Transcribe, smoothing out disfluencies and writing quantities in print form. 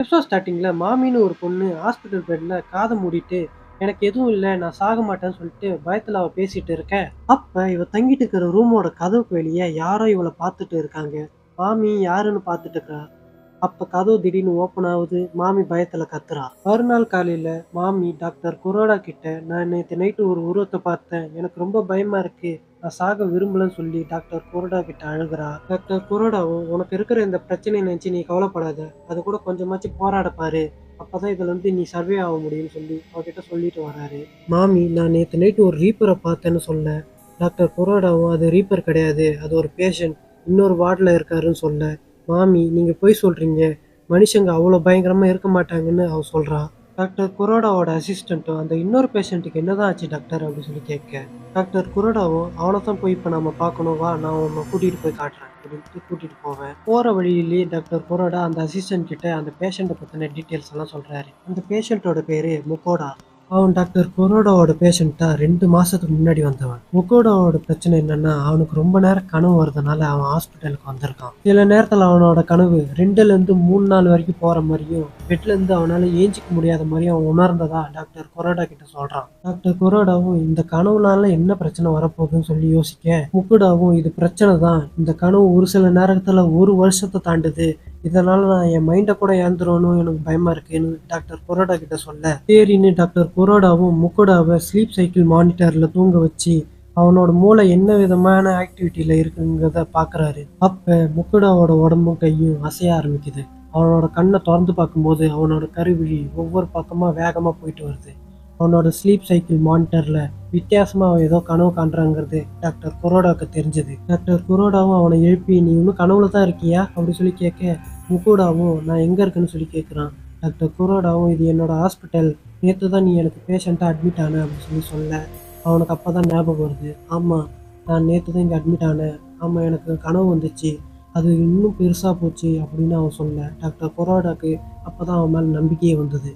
Episode ஸ்டார்டிங்ல மாமின்னு ஒரு பொண்ணு ஹாஸ்பிட்டல் பெட்ல காதை மூடிட்டு எனக்கு எதுவும் இல்லை நான் சாக மாட்டேன்னு சொல்லிட்டு பயத்துல அவ பேசிட்டு இருக்க. அப்ப இவ தங்கிட்டு இருக்கிற ரூமோட கதவுக்கு வெளியே யாரோ இவளை பார்த்துட்டு இருக்காங்க. மாமி யாருன்னு பார்த்துட்டு இருக்கா. அப்ப கதவு திடீர்னு ஓப்பன் ஆகுது. மாமி பயத்துல கத்துறா. மறுநாள் காலையில மாமி டாக்டர் குரோடா கிட்ட நான் நேற்று நைட்டு ஒரு உருவத்தை பார்த்தேன், எனக்கு ரொம்ப பயமா இருக்கு, நான் சாக விரும்பலன்னு சொல்லி டாக்டர் குரோடா கிட்ட அழுகுறா. டாக்டர் குரோடாவும் உனக்கு இருக்கிற இந்த பிரச்சனையை நினைச்சு நீ கவலைப்படாத, அது கூட கொஞ்சமாச்சும் போராட பாரு, அப்பதான் இதுல இருந்து நீ சர்வே ஆக முடியும்னு சொல்லி அவகிட்ட சொல்லிட்டு வராரு. மாமி நான் நேற்று நைட்டு ஒரு ரீப்பரை பார்த்தேன்னு சொல்ல டாக்டர் குரோடாவும் அது ரீப்பர் கிடையாது, அது ஒரு பேஷண்ட், இன்னொரு வார்டில் இருக்காருன்னு சொல்ல மாமி நீங்க போய் சொல்றீங்க, மனுஷங்க அவ்வளோ பயங்கரமா இருக்க மாட்டாங்கன்னு அவ சொல்றா. டாக்டர் குரோடாவோட அசிஸ்டண்ட்டும் அந்த இன்னொரு பேஷண்ட்டுக்கு என்னதான் ஆச்சு டாக்டர் அப்படின்னு சொல்லி கேட்க டாக்டர் குரோடாவும் அவனை தான் போய் இப்போ நம்ம பார்க்கணும், வா நான் உன்னை கூட்டிட்டு போய் காட்டுறேன் அப்படின்ட்டு கூட்டிட்டு போவேன். போற வழியிலேயே டாக்டர் குரோடா அந்த அசிஸ்டன்ட் கிட்ட அந்த பேஷண்ட்டை பத்தின டீட்டெயில்ஸ் எல்லாம் சொல்றாரு. அந்த பேஷண்ட்டோட பேரு முகோடா. அவன் டாக்டர் குரோடாவோட பேஷண்ட்டா 2 மாசத்துக்கு முன்னாடி வந்தவன். முகோடாவோட பிரச்சனை என்னன்னா அவனுக்கு ரொம்ப நேரம் கனவு வருதுனால அவன் ஹாஸ்பிட்டலுக்கு வந்திருக்கான். சில நேரத்துல அவனோட கனவு 2ல இருந்து 3 நாள் வரைக்கும் போற மாதிரியும் பெட்ல இருந்து அவனால ஏஞ்சிக்க முடியாத மாதிரியும் அவன் உணர்ந்ததா டாக்டர் குரோடா கிட்ட சொல்றான். டாக்டர் குரோடாவும் இந்த கனவுனால என்ன பிரச்சனை வரப்போகுதுன்னு சொல்லி யோசிக்க முகோடாவும் இது பிரச்சனை தான், இந்த கனவு ஒரு சில நேரத்துல 1 வருஷத்தை தாண்டுது, இதனால நான் என் மைண்டை கூட இழந்துருவேன்னு எனக்கு பயமா இருக்குன்னு டாக்டர் குரோடா கிட்ட சொல்ல சரின்னு டாக்டர் குரோடாவும் முகோடாவை ஸ்லீப் சைக்கிள் மானிட்டர்ல தூங்க வச்சு அவனோட மூளை என்ன விதமான ஆக்டிவிட்டியில இருக்குங்கிறத பாக்குறாரு. அப்ப முகோடாவோட உடம்பும் கையும் அசைய ஆரம்பிக்குது. அவனோட கண்ணை திறந்து பார்க்கும்போது அவனோட கருவிழி ஒவ்வொரு பக்கமா வேகமா போயிட்டு வருது. அவனோட ஸ்லீப் சைக்கிள் மானிட்டர்ல வித்தியாசமா அவன் ஏதோ கனவு காண்றாங்கிறது டாக்டர் குரோடாவுக்கு தெரிஞ்சது. டாக்டர் குரோடாவும் அவனை எழுப்பி நீ இன்னும் கனவுல தான் இருக்கியா அப்படி சொல்லி கேட்க முகோடாவும் நான் எங்க இருக்கேன்னு சொல்லி கேட்குறான். டாக்டர் குரோடாவும் இது என்னோட ஹாஸ்பிட்டல், நேற்று தான் நீ எனக்கு பேஷண்ட்டாக அட்மிட் ஆன அப்படின்னு சொல்லி சொல்ல அவனுக்கு அப்போ தான் ஞாபகம் வருது. ஆமாம் நான் நேற்று தான் இங்கே அட்மிட் ஆனேன், ஆமாம் எனக்கு கனவு வந்துச்சு, அது இன்னும் பெருசாக போச்சு அப்படின்னு அவன் சொல்ல டாக்டர் குரோடாக்கு அப்போ தான் அவன் மேலே நம்பிக்கையே வந்தது.